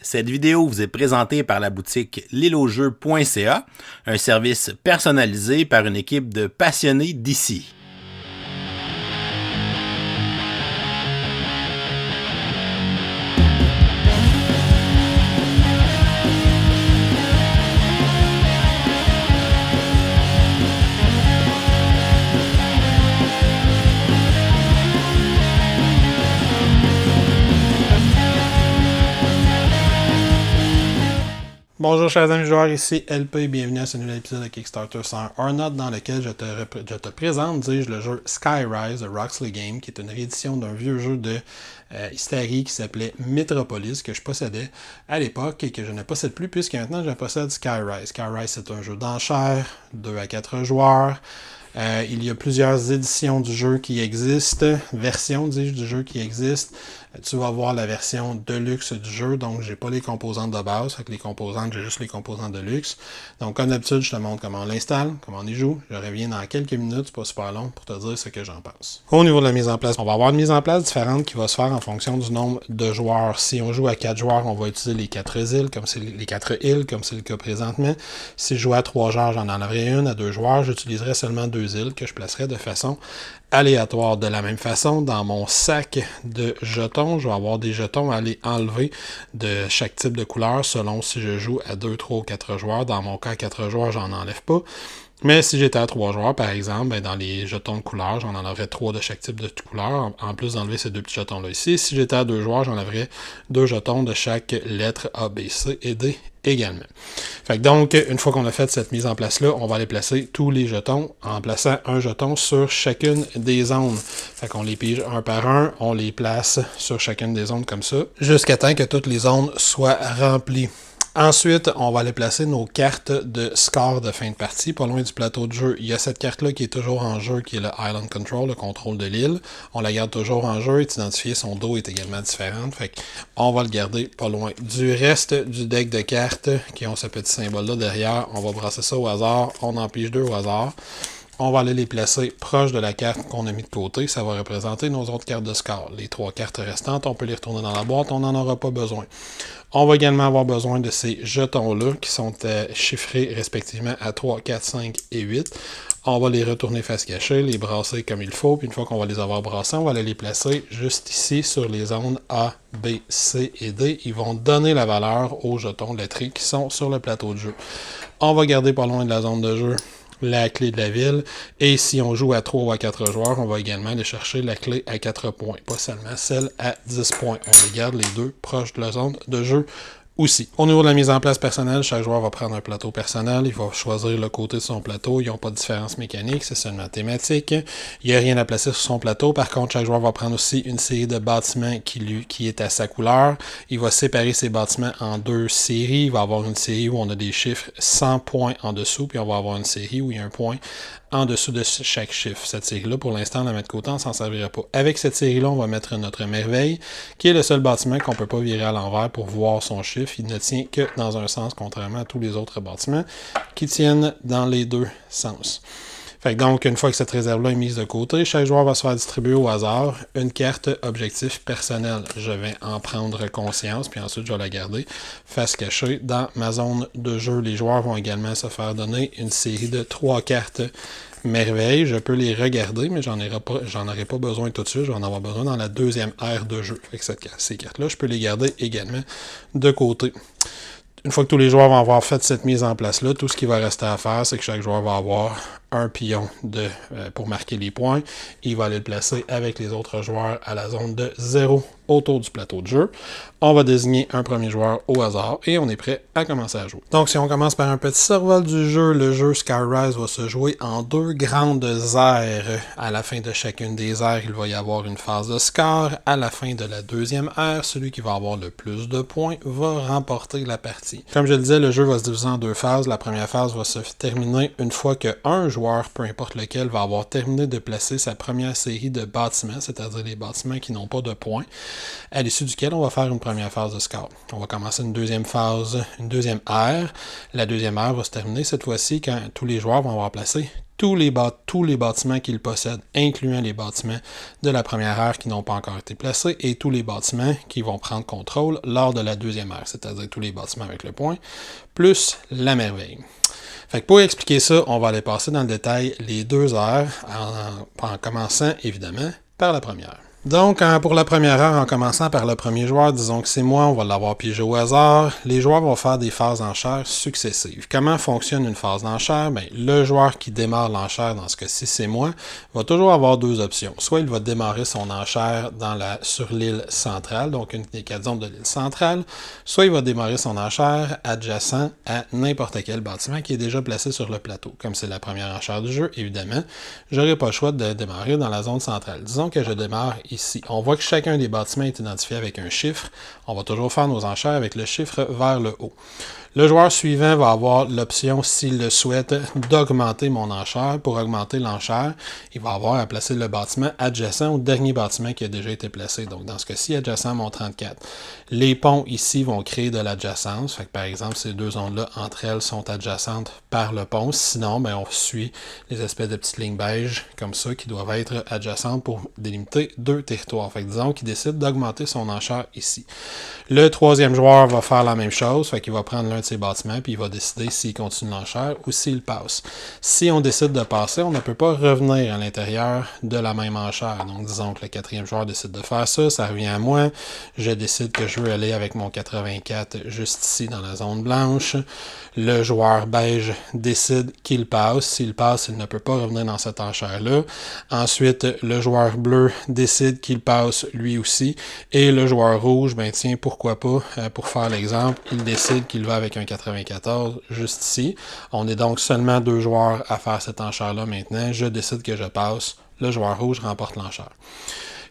Cette vidéo vous est présentée par la boutique l'îleaujeux.ca, un service personnalisé par une équipe de passionnés d'ici. Bonjour chers amis joueurs, ici LP et bienvenue à ce nouvel épisode de Kickstarter sans Not dans lequel je te présente, dis-je, le jeu Skyrise de Roxley Game, qui est une réédition d'un vieux jeu de Istari qui s'appelait Metropolis, que je possédais à l'époque et que je ne possède plus puisque maintenant je possède Skyrise. Skyrise, c'est un jeu d'enchères, 2 à 4 joueurs. Il y a plusieurs éditions du jeu qui existent, versions, dis-je, du jeu qui existent. Tu vas voir la version Deluxe du jeu, donc j'ai pas les composantes de base, fait que les composantes, j'ai juste les composantes de luxe. Donc comme d'habitude, je te montre comment on l'installe, comment on y joue. Je reviens dans quelques minutes, c'est pas super long, pour te dire ce que j'en pense. Au niveau de la mise en place, on va avoir une mise en place différente qui va se faire en fonction du nombre de joueurs. Si on joue à 4 joueurs, on va utiliser les 4 îles, comme c'est le cas présentement. Si je joue à 3 joueurs, j'en enlèverai une. À 2 joueurs, j'utiliserai seulement 2 îles que je placerai de façon aléatoire. De la même façon, dans mon sac de jetons, je vais avoir des jetons à aller enlever de chaque type de couleur selon si je joue à 2, 3 ou 4 joueurs. Dans mon cas, à 4 joueurs, j'en enlève pas. Mais si j'étais à 3 joueurs, par exemple, ben dans les jetons de couleur, j'en enlèverais 3 de chaque type de couleur, en plus d'enlever ces 2 petits jetons-là ici. Si j'étais à 2 joueurs, j'en enlèverais 2 jetons de chaque lettre A, B, C et D également. Fait que donc, une fois qu'on a fait cette mise en place-là, on va aller placer tous les jetons en plaçant un jeton sur chacune des zones. Fait qu'on les pige un par un, on les place sur chacune des zones comme ça, jusqu'à temps que toutes les zones soient remplies. Ensuite, on va aller placer nos cartes de score de fin de partie. Pas loin du plateau de jeu, il y a cette carte-là qui est toujours en jeu, qui est le Island Control, le contrôle de l'île. On la garde toujours en jeu, est identifié, son dos est également différent. Fait qu'on va le garder pas loin du reste du deck de cartes qui ont ce petit symbole-là derrière. On va brasser ça au hasard, on en pige 2 au hasard. On va aller les placer proche de la carte qu'on a mis de côté. Ça va représenter nos autres cartes de score. Les 3 cartes restantes, on peut les retourner dans la boîte, on n'en aura pas besoin. On va également avoir besoin de ces jetons-là qui sont chiffrés respectivement à 3, 4, 5 et 8. On va les retourner face cachée, les brasser comme il faut. Puis une fois qu'on va les avoir brassés, on va aller les placer juste ici sur les zones A, B, C et D. Ils vont donner la valeur aux jetons lettrés qui sont sur le plateau de jeu. On va garder pas loin de la zone de jeu la clé de la ville, et si on joue à 3 ou à 4 joueurs, on va également aller chercher la clé à 4 points, pas seulement celle à 10 points. On les garde les deux proches de la zone de jeu aussi. Au niveau de la mise en place personnelle, chaque joueur va prendre un plateau personnel, il va choisir le côté de son plateau, ils n'ont pas de différence mécanique, c'est seulement thématique. Il n'y a rien à placer sur son plateau, par contre, chaque joueur va prendre aussi une série de bâtiments qui est à sa couleur. Il va séparer ses bâtiments en 2 séries, il va avoir une série où on a des chiffres 100 points en dessous, puis on va avoir une série où il y a un point en dessous de chaque chiffre. Cette série-là, pour l'instant, on la met de côté, on ne s'en servira pas. Avec cette série-là, on va mettre notre merveille, qui est le seul bâtiment qu'on ne peut pas virer à l'envers pour voir son chiffre. Il ne tient que dans un sens, contrairement à tous les autres bâtiments qui tiennent dans les 2 sens. Fait que donc, une fois que cette réserve-là est mise de côté, chaque joueur va se faire distribuer au hasard une carte objectif personnel. Je vais en prendre conscience, puis ensuite je vais la garder face cachée dans ma zone de jeu. Les joueurs vont également se faire donner une série de 3 cartes merveilles. Je peux les regarder, mais j'en aurai pas besoin tout de suite. Je vais en avoir besoin dans la deuxième ère de jeu. Fait que ces cartes-là, je peux les garder également de côté. Une fois que tous les joueurs vont avoir fait cette mise en place-là, tout ce qui va rester à faire, c'est que chaque joueur va avoir un pion pour marquer les points. Il va aller le placer avec les autres joueurs à la zone de 0 autour du plateau de jeu. On va désigner un premier joueur au hasard et on est prêt à commencer à jouer. Donc si on commence par un petit survol du jeu, le jeu Skyrise va se jouer en 2 grandes aires. À la fin de chacune des aires, il va y avoir une phase de score. À la fin de la deuxième ère, celui qui va avoir le plus de points va remporter la partie. Comme je le disais, le jeu va se diviser en 2 phases. La première phase va se terminer une fois qu'un joueur joueur, peu importe lequel, va avoir terminé de placer sa première série de bâtiments, c'est-à-dire les bâtiments qui n'ont pas de points, à l'issue duquel on va faire une première phase de scout. On va commencer une deuxième phase, une deuxième ère. La deuxième ère va se terminer cette fois-ci quand tous les joueurs vont avoir placé tous les bâtiments qu'ils possèdent, incluant les bâtiments de la première ère qui n'ont pas encore été placés et tous les bâtiments qui vont prendre contrôle lors de la deuxième ère, c'est-à-dire tous les bâtiments avec le point, plus la merveille. Fait que pour expliquer ça, on va aller passer dans le détail les 2 heures en commençant évidemment par la première. Donc, pour la première heure, en commençant par le premier joueur, disons que c'est moi, on va l'avoir pigé au hasard. Les joueurs vont faire des phases d'enchère successives. Comment fonctionne une phase d'enchère? Bien, le joueur qui démarre l'enchère, dans ce cas-ci, c'est moi, va toujours avoir 2 options. Soit il va démarrer son enchère sur l'île centrale, donc une des 4 zones de l'île centrale, soit il va démarrer son enchère adjacent à n'importe quel bâtiment qui est déjà placé sur le plateau. Comme c'est la première enchère du jeu, évidemment, je n'aurai pas le choix de démarrer dans la zone centrale. Disons que je démarre ici. On voit que chacun des bâtiments est identifié avec un chiffre. On va toujours faire nos enchères avec le chiffre vers le haut. Le joueur suivant va avoir l'option, s'il le souhaite, d'augmenter mon enchère. Pour augmenter l'enchère, il va avoir à placer le bâtiment adjacent au dernier bâtiment qui a déjà été placé. Donc, dans ce cas-ci, adjacent à mon 34. Les ponts ici vont créer de l'adjacence. Fait que, par exemple, ces 2 zones-là, entre elles, sont adjacentes par le pont. Sinon, ben, on suit les espèces de petites lignes beige comme ça qui doivent être adjacentes pour délimiter 2 territoires. Fait que, disons qu'il décide d'augmenter son enchère ici. Le 3e joueur va faire la même chose. Fait qu'il va prendre l'un de ses bâtiments puis il va décider s'il continue l'enchère ou s'il passe. Si on décide de passer, on ne peut pas revenir à l'intérieur de la même enchère. Donc, disons que le 4e joueur décide de faire ça, ça revient à moi. Je décide que je veux aller avec mon 84 juste ici dans la zone blanche. Le joueur beige décide qu'il passe. S'il passe, il ne peut pas revenir dans cette enchère-là. Ensuite, le joueur bleu décide qu'il passe lui aussi. Et le joueur rouge, ben tiens, pourquoi pas, pour faire l'exemple, il décide qu'il va avec un 94 juste ici. On est donc seulement 2 joueurs à faire cette enchère-là maintenant. Je décide que je passe. Le joueur rouge remporte l'enchère.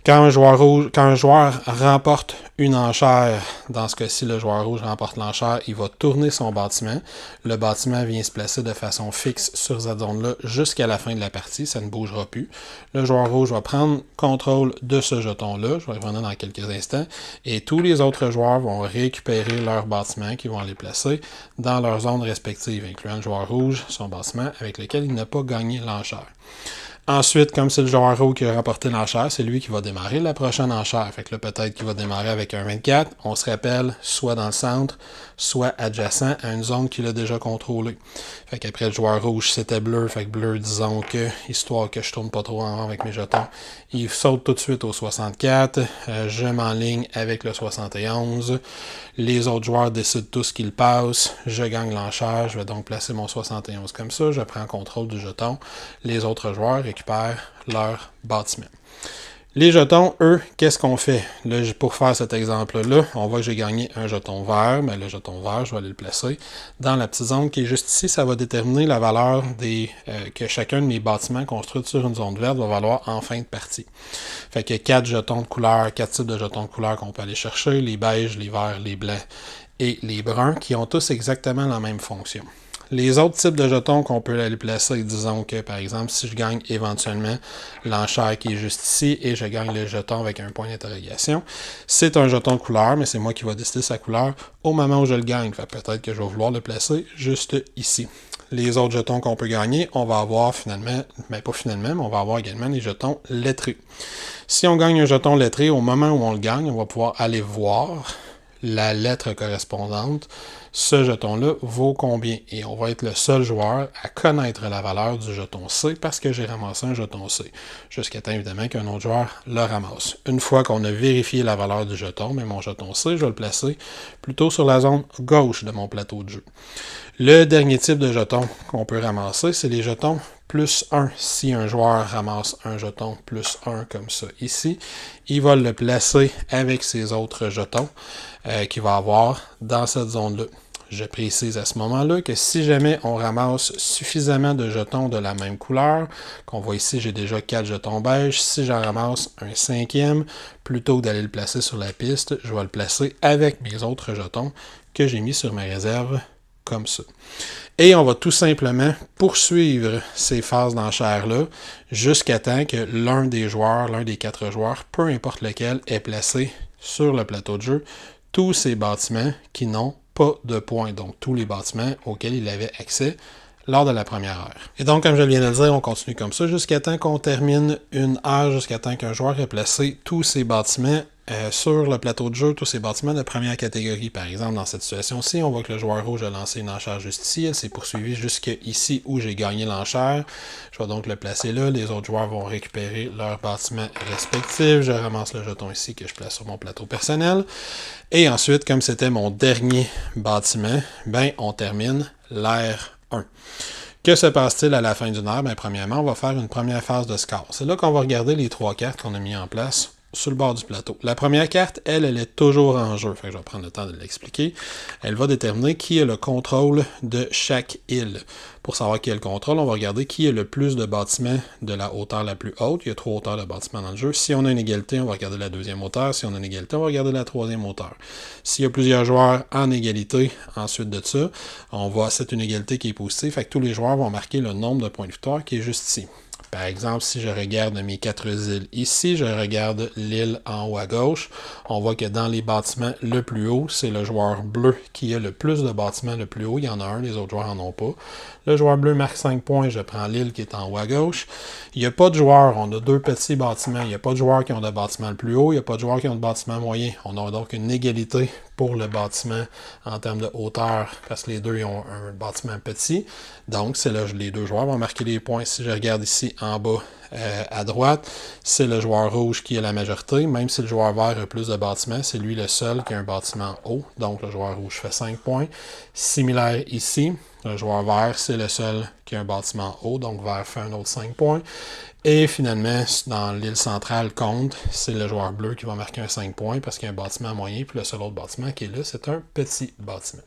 Quand un joueur remporte une enchère, dans ce cas-ci, le joueur rouge remporte l'enchère, il va tourner son bâtiment. Le bâtiment vient se placer de façon fixe sur cette zone-là jusqu'à la fin de la partie, ça ne bougera plus. Le joueur rouge va prendre contrôle de ce jeton-là, je vais revenir dans quelques instants, et tous les autres joueurs vont récupérer leur bâtiment qui vont aller placer dans leur zone respective, incluant le joueur rouge, son bâtiment avec lequel il n'a pas gagné l'enchère. Ensuite, comme c'est le joueur rouge qui a remporté l'enchère, c'est lui qui va démarrer la prochaine enchère. Fait que là, peut-être qu'il va démarrer avec un 24. On se rappelle, soit dans le centre, soit adjacent à une zone qu'il a déjà contrôlée. Fait qu'après le joueur rouge, c'était bleu. Fait que bleu, disons que, histoire que je tourne pas trop en rond avec mes jetons, il saute tout de suite au 64. Je m'enligne avec le 71. Les autres joueurs décident tous qu'ils passent. Je gagne l'enchère. Je vais donc placer mon 71 comme ça. Je prends contrôle du jeton. Les autres joueurs récupèrent leur bâtiment. Les jetons, eux, qu'est-ce qu'on fait? Là, pour faire cet exemple-là, on voit que j'ai gagné un jeton vert. Mais le jeton vert, je vais aller le placer dans la petite zone qui est juste ici. Ça va déterminer la valeur que chacun de mes bâtiments construits sur une zone verte va valoir en fin de partie. Fait qu'il y a 4 jetons de couleur, 4 types de jetons de couleur qu'on peut aller chercher. Les beiges, les verts, les blancs et les bruns qui ont tous exactement la même fonction. Les autres types de jetons qu'on peut aller placer, disons que par exemple, si je gagne éventuellement l'enchère qui est juste ici et je gagne le jeton avec un point d'interrogation, c'est un jeton de couleur, mais c'est moi qui vais décider sa couleur au moment où je le gagne. Fait peut-être que je vais vouloir le placer juste ici. Les autres jetons qu'on peut gagner, on va avoir finalement, mais pas finalement, mais on va avoir également les jetons lettrés. Si on gagne un jeton lettré, au moment où on le gagne, on va pouvoir aller voir la lettre correspondante. Ce jeton-là vaut combien? Et on va être le seul joueur à connaître la valeur du jeton C parce que j'ai ramassé un jeton C. Jusqu'à temps, évidemment, qu'un autre joueur le ramasse. Une fois qu'on a vérifié la valeur du jeton, mais mon jeton C, je vais le placer plutôt sur la zone gauche de mon plateau de jeu. Le dernier type de jeton qu'on peut ramasser, c'est les jetons plus 1. Si un joueur ramasse un jeton plus 1 comme ça ici, il va le placer avec ses autres jetons qu'il va avoir dans cette zone-là. Je précise à ce moment-là que si jamais on ramasse suffisamment de jetons de la même couleur, qu'on voit ici, j'ai déjà 4 jetons beige, si j'en ramasse un 5e, plutôt que d'aller le placer sur la piste, je vais le placer avec mes autres jetons que j'ai mis sur ma réserve comme ça. Et on va tout simplement poursuivre ces phases d'enchères-là jusqu'à temps que l'un des 4 joueurs, peu importe lequel, ait placé sur le plateau de jeu tous ces bâtiments qui n'ont pas de points. Donc, tous les bâtiments auxquels il avait accès lors de la première heure. Et donc, comme je viens de le dire, on continue comme ça jusqu'à temps qu'on termine une heure, jusqu'à temps qu'un joueur ait placé tous ses bâtiments sur le plateau de jeu, tous ces bâtiments de première catégorie. Par exemple, dans cette situation-ci, on voit que le joueur rouge a lancé une enchère juste ici. Elle s'est poursuivie jusqu'ici où j'ai gagné l'enchère. Je vais donc le placer là. Les autres joueurs vont récupérer leurs bâtiments respectifs. Je ramasse le jeton ici que je place sur mon plateau personnel. Et ensuite, comme c'était mon dernier bâtiment, ben on termine l'ère 1. Que se passe-t-il à la fin d'une heure? Ben, premièrement, on va faire une première phase de score. C'est là qu'on va regarder les 3 cartes qu'on a mis en place sur le bord du plateau. La première carte, elle est toujours en jeu. Fait que je vais prendre le temps de l'expliquer. Elle va déterminer qui a le contrôle de chaque île. Pour savoir qui a le contrôle, on va regarder qui a le plus de bâtiments de la hauteur la plus haute. Il y a 3 hauteurs de bâtiments dans le jeu. Si on a une égalité, on va regarder la deuxième hauteur. Si on a une égalité, on va regarder la troisième hauteur. S'il y a plusieurs joueurs en égalité, ensuite de ça, c'est une égalité qui est positive. Fait que tous les joueurs vont marquer le nombre de points de victoire qui est juste ici. Par exemple, si je regarde mes 4 îles ici, je regarde l'île en haut à gauche, on voit que dans les bâtiments le plus haut, c'est le joueur bleu qui a le plus de bâtiments le plus haut. Il y en a un, les autres joueurs n'en ont pas. Le joueur bleu marque 5 points, je prends l'île qui est en haut à gauche. Il n'y a pas de joueurs, on a 2 petits bâtiments. Il n'y a pas de joueurs qui ont de bâtiments le plus haut, il n'y a pas de joueurs qui ont de bâtiments moyens. On a donc une égalité pour le bâtiment en termes de hauteur, parce que les deux ils ont un bâtiment petit. Donc, c'est là les 2 joueurs vont marquer les points. Si je regarde ici en bas à droite, c'est le joueur rouge qui a la majorité. Même si le joueur vert a plus de bâtiments, c'est lui le seul qui a un bâtiment haut. Donc, le joueur rouge fait 5 points. Similaire ici, le joueur vert, c'est le seul qui a un bâtiment haut. Donc, vert fait un autre 5 points. Et finalement, dans l'île centrale compte, c'est le joueur bleu qui va marquer un 5 points parce qu'il y a un bâtiment moyen, puis le seul autre bâtiment qui est là, c'est un petit bâtiment.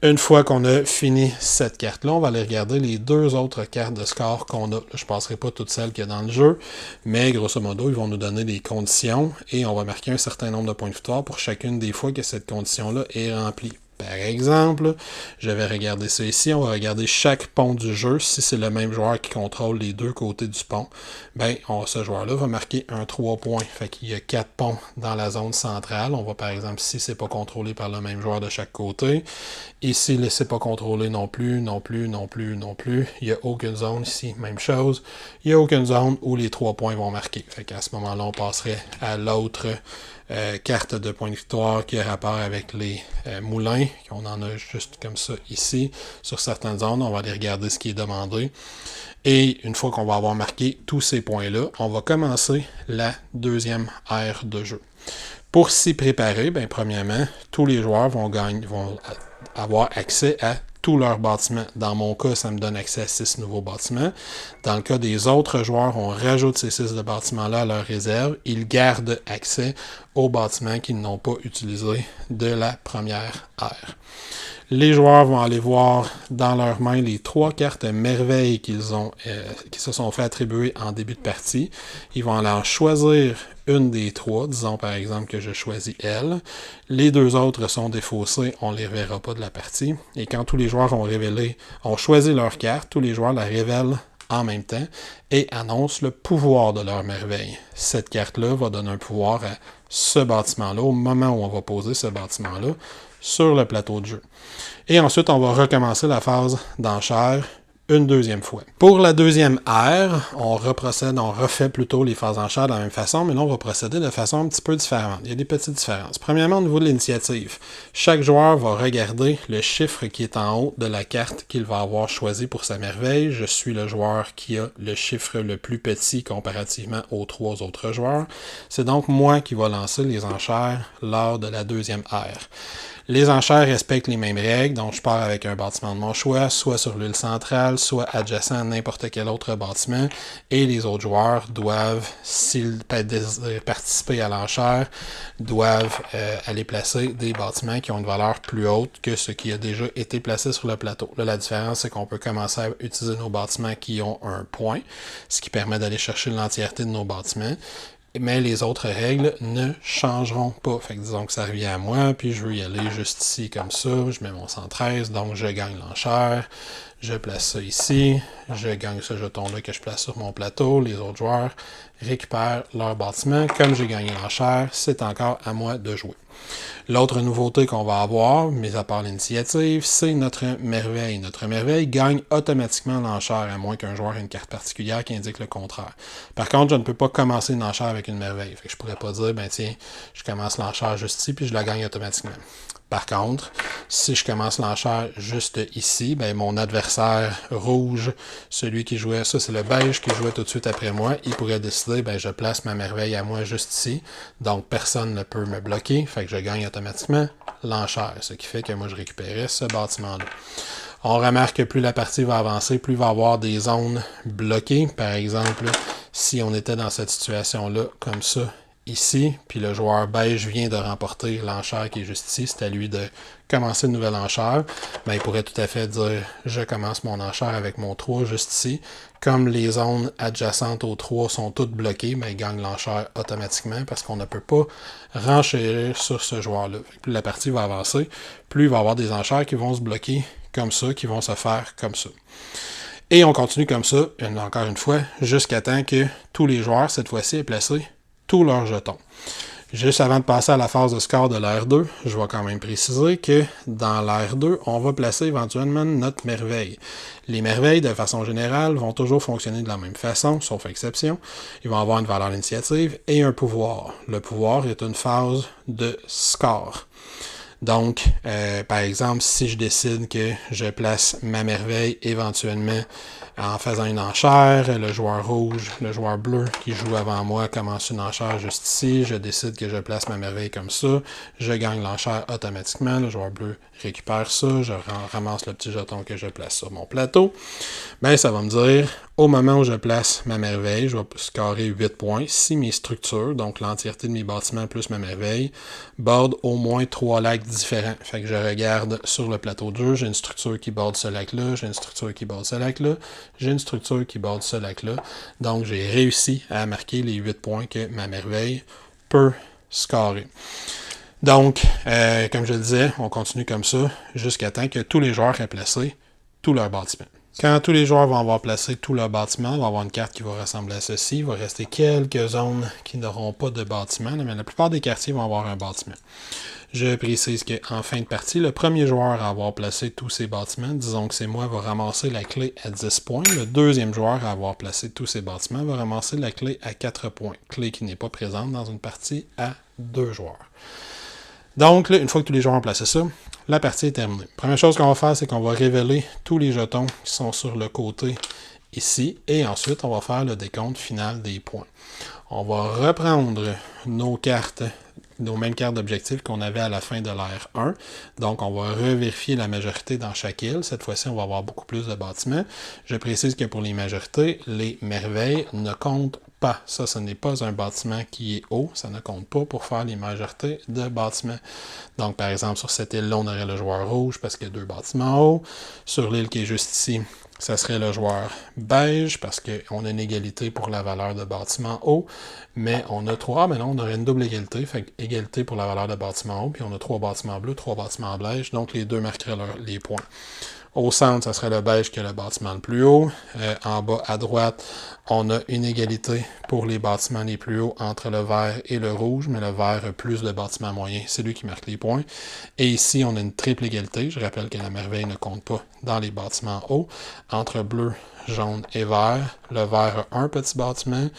Une fois qu'on a fini cette carte-là, on va aller regarder les 2 autres cartes de score qu'on a. Je ne passerai pas toutes celles qu'il y a dans le jeu, mais grosso modo, ils vont nous donner des conditions et on va marquer un certain nombre de points de victoire pour chacune des fois que cette condition-là est remplie. Par exemple, je vais regarder ça ici, on va regarder chaque pont du jeu. Si c'est le même joueur qui contrôle les 2 côtés du pont, ben ce joueur-là va marquer un 3 points. Fait qu'il y a 4 ponts dans la zone centrale. On va par exemple, si c'est pas contrôlé par le même joueur de chaque côté. Ici, c'est pas contrôlé non plus. Il n'y a aucune zone ici, même chose. Il n'y a aucune zone où les 3 points vont marquer. Fait qu'à ce moment-là, on passerait à l'autre carte de points de victoire qui a rapport avec les moulins. On en a juste comme ça ici. Sur certaines zones, on va aller regarder ce qui est demandé. Et une fois qu'on va avoir marqué tous ces points-là, on va commencer la deuxième ère de jeu. Pour s'y préparer, ben, premièrement, tous les joueurs vont avoir accès à tous leurs bâtiments. Dans mon cas, ça me donne accès à 6 nouveaux bâtiments. Dans le cas des autres joueurs, on rajoute ces 6 de bâtiments-là à leur réserve. Ils gardent accès aux bâtiments qu'ils n'ont pas utilisés de la première ère. Les joueurs vont aller voir dans leurs mains les 3 cartes merveilles qui se sont fait attribuer en début de partie. Ils vont aller en choisir une des 3, disons par exemple que je choisis elle. Les 2 autres sont défaussés, on ne les reverra pas de la partie. Et quand tous les joueurs ont choisi leur carte, tous les joueurs la révèlent en même temps et annoncent le pouvoir de leur merveille. Cette carte-là va donner un pouvoir à ce bâtiment-là au moment où on va poser ce bâtiment-là sur le plateau de jeu. Et ensuite, on va recommencer la phase d'enchère une deuxième fois. Pour la deuxième ère, on refait plutôt les phases d'enchère de la même façon, mais là, on va procéder de façon un petit peu différente. Il y a des petites différences. Premièrement, au niveau de l'initiative, chaque joueur va regarder le chiffre qui est en haut de la carte qu'il va avoir choisi pour sa merveille. Je suis le joueur qui a le chiffre le plus petit comparativement aux 3 autres joueurs. C'est donc moi qui va lancer les enchères lors de la deuxième ère. Les enchères respectent les mêmes règles, donc je pars avec un bâtiment de mon choix, soit sur l'île centrale, soit adjacent à n'importe quel autre bâtiment, et les autres joueurs doivent, s'ils désirent participer à l'enchère, doivent aller placer des bâtiments qui ont une valeur plus haute que ce qui a déjà été placé sur le plateau. Là, la différence, c'est qu'on peut commencer à utiliser nos bâtiments qui ont un point, ce qui permet d'aller chercher l'entièreté de nos bâtiments. mais les autres règles ne changeront pas. Fait que disons que ça revient à moi, puis je veux y aller juste ici comme ça, je mets mon 113, donc je gagne l'enchère, je place ça ici, je gagne ce jeton-là que je place sur mon plateau, les autres joueurs récupèrent leur bâtiment. Comme j'ai gagné l'enchère, c'est encore à moi de jouer. L'autre nouveauté qu'on va avoir, mis à part l'initiative, c'est notre merveille. Notre merveille gagne automatiquement l'enchère, à moins qu'un joueur ait une carte particulière qui indique le contraire. Par contre, je ne peux pas commencer une enchère avec une merveille. Fait que je pourrais pas dire, ben tiens, je commence l'enchère juste ici, puis je la gagne automatiquement. Par contre, si je commence l'enchère juste ici, ben mon adversaire rouge, celui qui jouait, ça c'est le beige qui jouait tout de suite après moi, il pourrait décider, ben je place ma merveille à moi juste ici, donc personne ne peut me bloquer, fait que je gagne automatiquement l'enchère, ce qui fait que moi je récupérais ce bâtiment-là. On remarque que plus la partie va avancer, plus il va y avoir des zones bloquées. Par exemple, si on était dans cette situation-là, comme ça, ici, puis le joueur beige vient de remporter l'enchère qui est juste ici, c'est à lui de commencer une nouvelle enchère, ben, il pourrait tout à fait dire « Je commence mon enchère avec mon 3 juste ici ». Comme les zones adjacentes au 3 sont toutes bloquées, ben, il gagne l'enchère automatiquement parce qu'on ne peut pas renchérir sur ce joueur-là. Plus la partie va avancer, plus il va y avoir des enchères qui vont se bloquer comme ça, qui vont se faire comme ça. Et on continue comme ça, encore une fois, jusqu'à temps que tous les joueurs, cette fois-ci, aient placé tous leurs jetons. Juste avant de passer à la phase de score de l'ère 2, je vais quand même préciser que dans l'ère 2, on va placer éventuellement notre merveille. Les merveilles, de façon générale, vont toujours fonctionner de la même façon, sauf exception. Ils vont avoir une valeur d'initiative et un pouvoir. Le pouvoir est une phase de score. Donc, par exemple, si je décide que je place ma merveille éventuellement en faisant une enchère, le joueur rouge, le joueur bleu qui joue avant moi commence une enchère juste ici, je décide que je place ma merveille comme ça, je gagne l'enchère automatiquement, le joueur bleu récupère ça, je ramasse le petit jeton que je place sur mon plateau, ben ça va me dire, au moment où je place ma merveille, je vais scorer 8 points si mes structures, donc l'entièreté de mes bâtiments plus ma merveille, bordent au moins 3 lacs différents. Fait que je regarde sur le plateau de jeu, j'ai une structure qui borde ce lac-là, j'ai une structure qui borde ce lac-là, j'ai une structure qui borde ce lac-là. Donc j'ai réussi à marquer les 8 points que ma merveille peut scorer. Donc, comme je le disais, on continue comme ça jusqu'à temps que tous les joueurs aient placé tous leurs bâtiments. Quand tous les joueurs vont avoir placé tout leur bâtiment, on va avoir une carte qui va ressembler à ceci. Il va rester quelques zones qui n'auront pas de bâtiment, mais la plupart des quartiers vont avoir un bâtiment. Je précise qu'en fin de partie, le premier joueur à avoir placé tous ses bâtiments, disons que c'est moi, va ramasser la clé à 10 points. Le deuxième joueur à avoir placé tous ses bâtiments va ramasser la clé à 4 points. Clé qui n'est pas présente dans une partie à 2 joueurs. Donc, là, une fois que tous les joueurs ont placé ça, la partie est terminée. Première chose qu'on va faire, c'est qu'on va révéler tous les jetons qui sont sur le côté ici. Et ensuite, on va faire le décompte final des points. On va reprendre nos cartes, nos mêmes cartes d'objectifs qu'on avait à la fin de l'ère 1. Donc, on va revérifier la majorité dans chaque île. Cette fois-ci, on va avoir beaucoup plus de bâtiments. Je précise que pour les majorités, les merveilles ne comptent pas. Ça, ce n'est pas un bâtiment qui est haut. Ça ne compte pas pour faire les majorités de bâtiments. Donc, par exemple, sur cette île-là, on aurait le joueur rouge parce qu'il y a 2 bâtiments hauts. Sur l'île qui est juste ici, ça serait le joueur beige parce qu'on a une égalité pour la valeur de bâtiment haut. Mais on a 3, mais non, on aurait une double égalité. Fait égalité pour la valeur de bâtiment haut. Puis on a 3 bâtiments bleus, 3 bâtiments beige. Donc, les deux marqueraient les points. Au centre, ça serait le beige qui est le bâtiment le plus haut. En bas à droite, on a une égalité pour les bâtiments les plus hauts entre le vert et le rouge, mais le vert a plus de bâtiments moyens, c'est lui qui marque les points. Et ici, on a une triple égalité. Je rappelle que la merveille ne compte pas dans les bâtiments hauts. Entre bleu, jaune et vert, le vert a un petit bâtiment,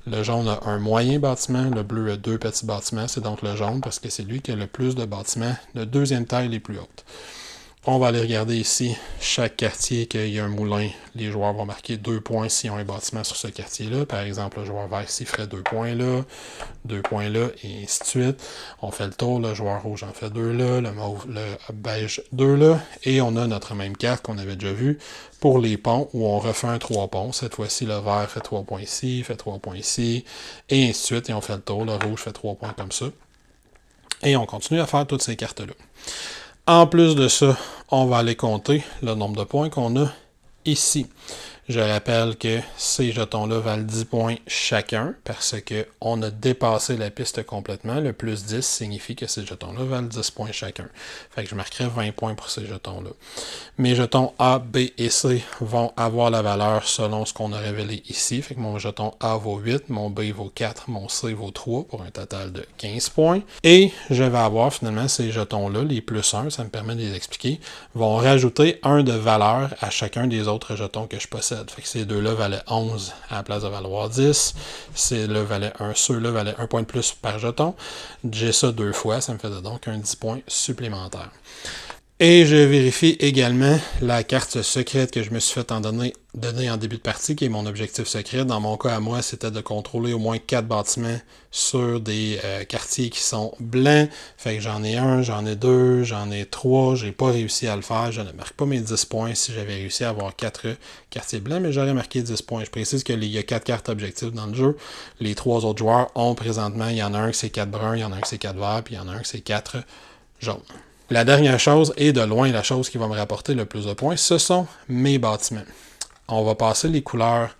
le jaune a un moyen bâtiment, le bleu a 2 petits bâtiments, c'est donc le jaune parce que c'est lui qui a le plus de bâtiments de deuxième taille les plus hautes. On va aller regarder ici, chaque quartier qu'il y a un moulin, les joueurs vont marquer 2 points s'ils ont un bâtiment sur ce quartier-là. Par exemple, le joueur vert ici ferait 2 points là, 2 points là, et ainsi de suite. On fait le tour, le joueur rouge en fait 2 là, le mauve, le beige 2 là, et on a notre même carte qu'on avait déjà vue pour les ponts, où on refait un 3 ponts. Cette fois-ci, le vert fait 3 points ici, fait 3 points ici, et ainsi de suite, et on fait le tour, le rouge fait 3 points comme ça. Et on continue à faire toutes ces cartes-là. En plus de ça, on va aller compter le nombre de points qu'on a ici. Je rappelle que ces jetons-là valent 10 points chacun parce qu'on a dépassé la piste complètement. Le plus 10 signifie que ces jetons-là valent 10 points chacun. Fait que je marquerai 20 points pour ces jetons-là. Mes jetons A, B et C vont avoir la valeur selon ce qu'on a révélé ici. Fait que mon jeton A vaut 8, mon B vaut 4, mon C vaut 3 pour un total de 15 points. Et je vais avoir finalement ces jetons-là, les plus 1, ça me permet de les expliquer, vont rajouter 1 de valeur à chacun des autres jetons que je possède. Fait que ces deux-là valaient 11 à la place de valoir 10. Ceux-là valaient 1 point de plus par jeton. J'ai ça 2 fois, ça me faisait donc un 10 points supplémentaire. Et je vérifie également la carte secrète que je me suis fait donner en début de partie, qui est mon objectif secret. Dans mon cas à moi, c'était de contrôler au moins 4 bâtiments sur des quartiers qui sont blancs. Fait que j'en ai 1, j'en ai 2, j'en ai 3. J'ai pas réussi à le faire. Je ne marque pas mes 10 points si j'avais réussi à avoir 4 quartiers blancs, mais j'aurais marqué 10 points. Je précise qu'il y a 4 cartes objectifs dans le jeu. Les 3 autres joueurs ont présentement, il y en a un qui c'est 4 bruns, il y en a un qui c'est 4 verts, puis il y en a un qui c'est 4 jaunes. La dernière chose, et de loin la chose qui va me rapporter le plus de points, ce sont mes bâtiments. On va passer les couleurs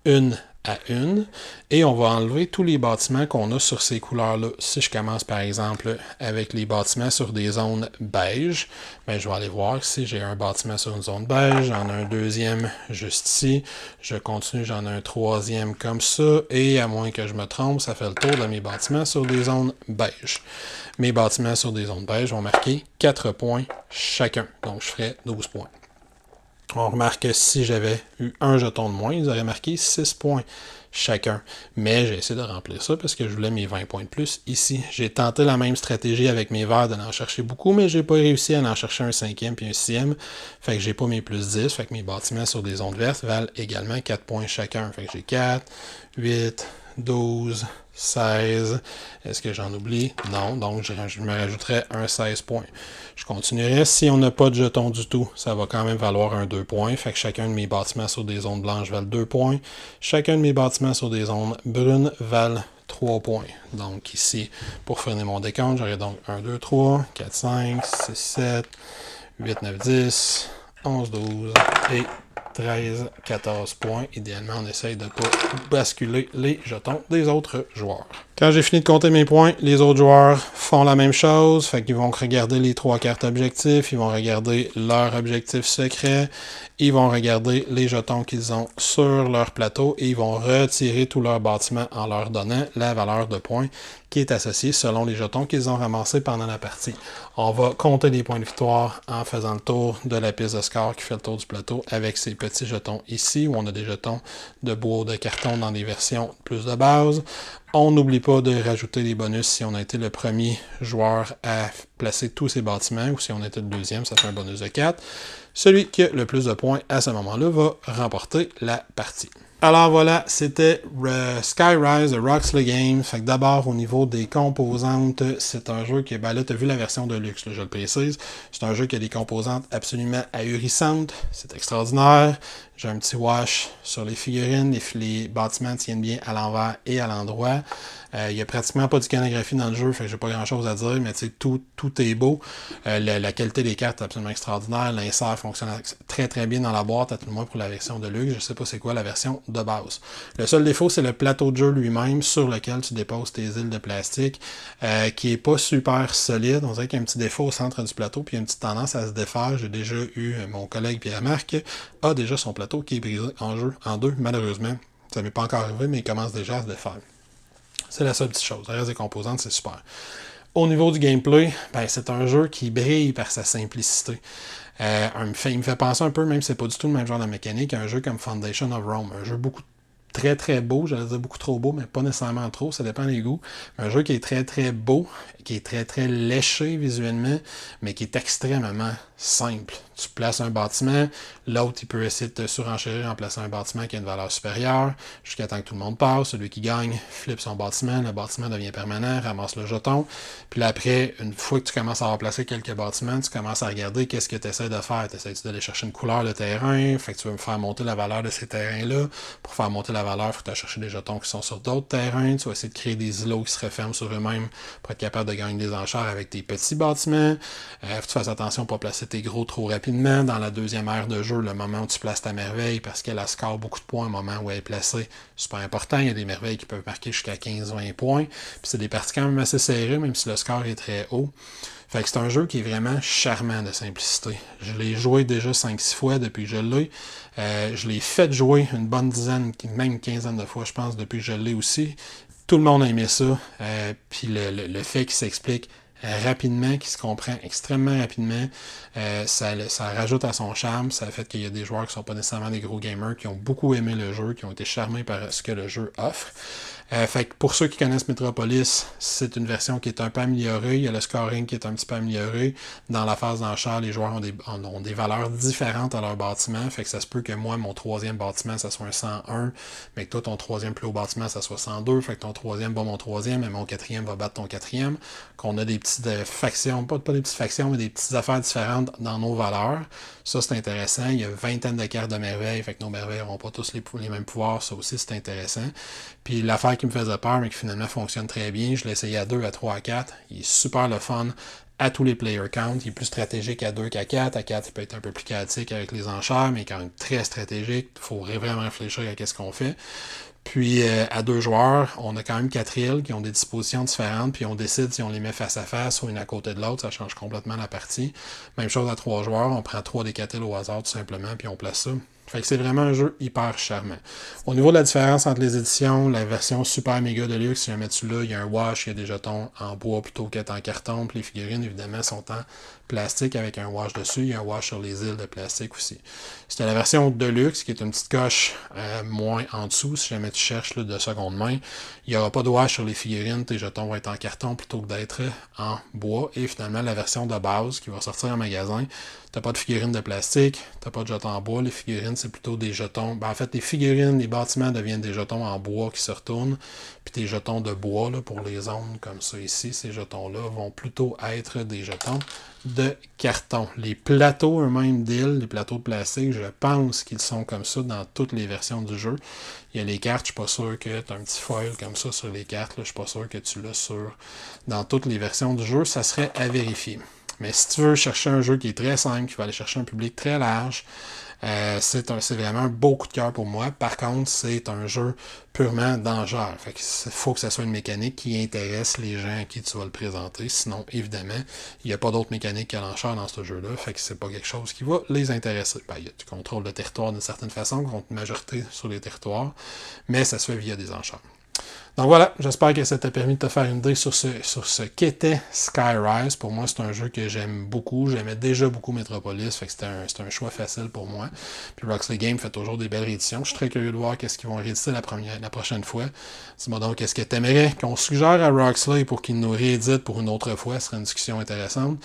une à une et on va enlever tous les bâtiments qu'on a sur ces couleurs-là. Si je commence par exemple avec les bâtiments sur des zones beige, ben, je vais aller voir si j'ai un bâtiment sur une zone beige, j'en ai un deuxième juste ici, je continue, j'en ai un troisième comme ça, et à moins que je me trompe, ça fait le tour de mes bâtiments sur des zones beige. Mes bâtiments sur des zones beige vont marquer 4 points chacun, donc je ferai 12 points. On remarque que si j'avais eu un jeton de moins, ils auraient marqué 6 points chacun. Mais j'ai essayé de remplir ça parce que je voulais mes 20 points de plus ici. J'ai tenté la même stratégie avec mes verts d'en chercher beaucoup, mais j'ai pas réussi à en chercher un 5e puis un 6e. Fait que j'ai pas mes plus 10. Fait que mes bâtiments sur des zones vertes valent également 4 points chacun. Fait que j'ai 4, 8, 12, 16. Est-ce que j'en oublie? Non, donc je me rajouterai un 16 points. Je continuerai. Si on n'a pas de jeton du tout, ça va quand même valoir un 2 points. Fait que chacun de mes bâtiments sur des zones blanches valent 2 points. Chacun de mes bâtiments sur des zones brunes valent 3 points. Donc ici, pour finir mon décompte, j'aurai donc 1, 2, 3, 4, 5, 6, 7, 8, 9, 10, 11, 12 et 13, 14 points. Idéalement, on essaye de ne pas basculer les jetons des autres joueurs. Quand j'ai fini de compter mes points, les autres joueurs font la même chose. Fait qu'ils vont regarder les 3 cartes objectifs, ils vont regarder leur objectif secret, ils vont regarder les jetons qu'ils ont sur leur plateau et ils vont retirer tous leurs bâtiments en leur donnant la valeur de points qui est associée selon les jetons qu'ils ont ramassés pendant la partie. On va compter les points de victoire en faisant le tour de la piste de score qui fait le tour du plateau avec ces petits jetons ici où on a des jetons de bois ou de carton dans des versions plus de base. On n'oublie pas de rajouter des bonus si on a été le premier joueur à placer tous ces bâtiments ou si on était le deuxième, ça fait un bonus de 4. Celui qui a le plus de points à ce moment-là va remporter la partie. Alors voilà, c'était Skyrise, The Roxley Game. Fait que d'abord, au niveau des composantes, c'est un jeu qui, ben là, tu as vu la version de luxe, là, je le précise. C'est un jeu qui a des composantes absolument ahurissantes. C'est extraordinaire. J'ai un petit wash sur les figurines. Les bâtiments tiennent bien à l'envers et à l'endroit. Il n'y a pratiquement pas d'iconographie dans le jeu, fait que j'ai pas grand chose à dire, mais tout est beau. La qualité des cartes est absolument extraordinaire. L'insert fonctionne très très bien dans la boîte, à tout le moins pour la version de luxe. Je sais pas c'est quoi la version de base. Le seul défaut, c'est le plateau de jeu lui-même sur lequel tu déposes tes îles de plastique, qui est pas super solide. On dirait qu'il y a un petit défaut au centre du plateau, puis il y a une petite tendance à se défaire. J'ai déjà eu mon collègue Pierre-Marc a déjà son plateau qui est brisé en deux, malheureusement. Ça m'est pas encore arrivé, mais il commence déjà à se défaire. C'est la seule petite chose. Le reste des composantes, c'est super. Au niveau du gameplay, ben, c'est un jeu qui brille par sa simplicité. Il me fait penser un peu, même si c'est pas du tout le même genre de mécanique, à un jeu comme Foundation of Rome. Un jeu très très beau, j'allais dire beaucoup trop beau, mais pas nécessairement trop, ça dépend des goûts. Un jeu qui est très très beau, qui est très très léché visuellement, mais qui est extrêmement simple. Tu places un bâtiment, l'autre il peut essayer de te surenchérir en plaçant un bâtiment qui a une valeur supérieure, jusqu'à temps que tout le monde passe, celui qui gagne flippe son bâtiment, le bâtiment devient permanent, ramasse le jeton, puis là, après, une fois que tu commences à avoir placé quelques bâtiments, tu commences à regarder qu'est-ce que tu essaies de faire. Tu essaies d'aller chercher une couleur de terrain, fait que tu veux faire monter la valeur de ces terrains-là. Pour faire monter la valeur, il faut que tu ailles chercher des jetons qui sont sur d'autres terrains, tu vas essayer de créer des îlots qui se referment sur eux-mêmes pour être capable de gagner des enchères avec tes petits bâtiments. Faut que tu fasses attention pour placer tes gros trop rapidement. rapidement dans la deuxième ère de jeu, le moment où tu places ta merveille, parce qu'elle a score beaucoup de points au moment où elle est placée. Super important, il y a des merveilles qui peuvent marquer jusqu'à 15-20 points. Puis c'est des parties quand même assez serrées, même si le score est très haut. Fait que c'est un jeu qui est vraiment charmant de simplicité. Je l'ai joué déjà 5-6 fois depuis que je l'ai. Je l'ai fait jouer une bonne dizaine, même une quinzaine de fois, je pense, depuis que je l'ai aussi. Tout le monde a aimé ça. Puis le fait qu'il s'explique rapidement, qui se comprend extrêmement rapidement. Ça rajoute à son charme. Ça fait qu'il y a des joueurs qui ne sont pas nécessairement des gros gamers, qui ont beaucoup aimé le jeu, qui ont été charmés par ce que le jeu offre. Fait que pour ceux qui connaissent Metropolis, c'est une version qui est un peu améliorée. Il y a le scoring qui est un petit peu amélioré. Dans la phase d'enchère, les joueurs ont des valeurs différentes à leur bâtiment. Fait que ça se peut que moi, mon troisième bâtiment, ça soit un 101, mais que toi, ton troisième plus haut bâtiment, ça soit 102. Fait que ton troisième bat mon troisième, et mon quatrième va battre ton quatrième. Qu'on a des petites factions, pas des petites factions, mais des petites affaires différentes dans nos valeurs. Ça, c'est intéressant. Il y a une vingtaine de cartes de merveilles, fait que nos merveilles n'auront pas tous les mêmes pouvoirs. Ça aussi, c'est intéressant. Puis l'affaire qui me faisait peur, mais qui finalement fonctionne très bien, je l'ai essayé à 2, à 3, à 4. Il est super le fun à tous les player counts. Il est plus stratégique à 2 qu'à 4. À 4, il peut être un peu plus chaotique avec les enchères, mais quand même très stratégique. Il faut vraiment réfléchir à ce qu'on fait. Puis à 2 joueurs, on a quand même 4 îles qui ont des dispositions différentes, puis on décide si on les met face à face ou une à côté de l'autre, ça change complètement la partie. Même chose à 3 joueurs, on prend 3 des 4 îles au hasard tout simplement, puis on place ça. Fait que c'est vraiment un jeu hyper charmant. Au niveau de la différence entre les éditions, la version Super Méga Deluxe, si jamais tu l'as, il y a un wash, il y a des jetons en bois plutôt qu'être en carton, puis les figurines évidemment sont en plastique avec un wash dessus, il y a un wash sur les îles de plastique aussi. C'était la version Deluxe qui est une petite coche moins en dessous, si jamais tu cherches là, de seconde main. Il n'y aura pas de wash sur les figurines, tes jetons vont être en carton plutôt que d'être en bois. Et finalement, la version de base qui va sortir en magasin, t'as pas de figurines de plastique, t'as pas de jetons en bois, les figurines c'est plutôt des jetons. En fait, les figurines, les bâtiments deviennent des jetons en bois qui se retournent, puis tes jetons de bois là, pour les zones comme ça ici, ces jetons-là vont plutôt être des jetons de carton. Les plateaux eux-mêmes d'îles, les plateaux de plastique, je pense qu'ils sont comme ça dans toutes les versions du jeu. Il y a les cartes, je suis pas sûr que tu as un petit foil comme ça sur les cartes, là, je suis pas sûr que tu l'as dans toutes les versions du jeu, ça serait à vérifier. Mais si tu veux chercher un jeu qui est très simple, qui va aller chercher un public très large, c'est vraiment un beau coup de cœur pour moi. Par contre, c'est un jeu purement d'enchère. Fait que faut que ça soit une mécanique qui intéresse les gens à qui tu vas le présenter. Sinon, évidemment, il n'y a pas d'autre mécanique qu'à l'enchère dans ce jeu-là. Fait que c'est pas quelque chose qui va les intéresser. Ben, il y a du contrôle de territoire d'une certaine façon, contre une majorité sur les territoires, mais ça se fait via des enchères. Donc voilà, j'espère que ça t'a permis de te faire une idée sur ce qu'était Skyrise. Pour moi, c'est un jeu que j'aime beaucoup. J'aimais déjà beaucoup Metropolis, fait que c'était un choix facile pour moi. Puis Roxley Game fait toujours des belles rééditions. Je suis très curieux de voir qu'est-ce qu'ils vont rééditer la prochaine fois. Dis-moi donc, qu'est-ce que t'aimerais qu'on suggère à Roxley pour qu'il nous réédite pour une autre fois. Ce serait une discussion intéressante.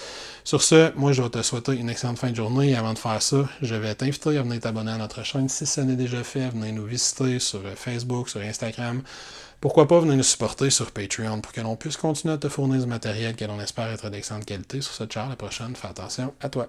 Sur ce, moi, je vais te souhaiter une excellente fin de journée. Et avant de faire ça, je vais t'inviter à venir t'abonner à notre chaîne si ce n'est déjà fait. Venez nous visiter sur Facebook, sur Instagram. Pourquoi pas venir nous supporter sur Patreon pour que l'on puisse continuer à te fournir du matériel que l'on espère être d'excellente qualité. Sur ce, ciao, à la prochaine. Fais attention à toi.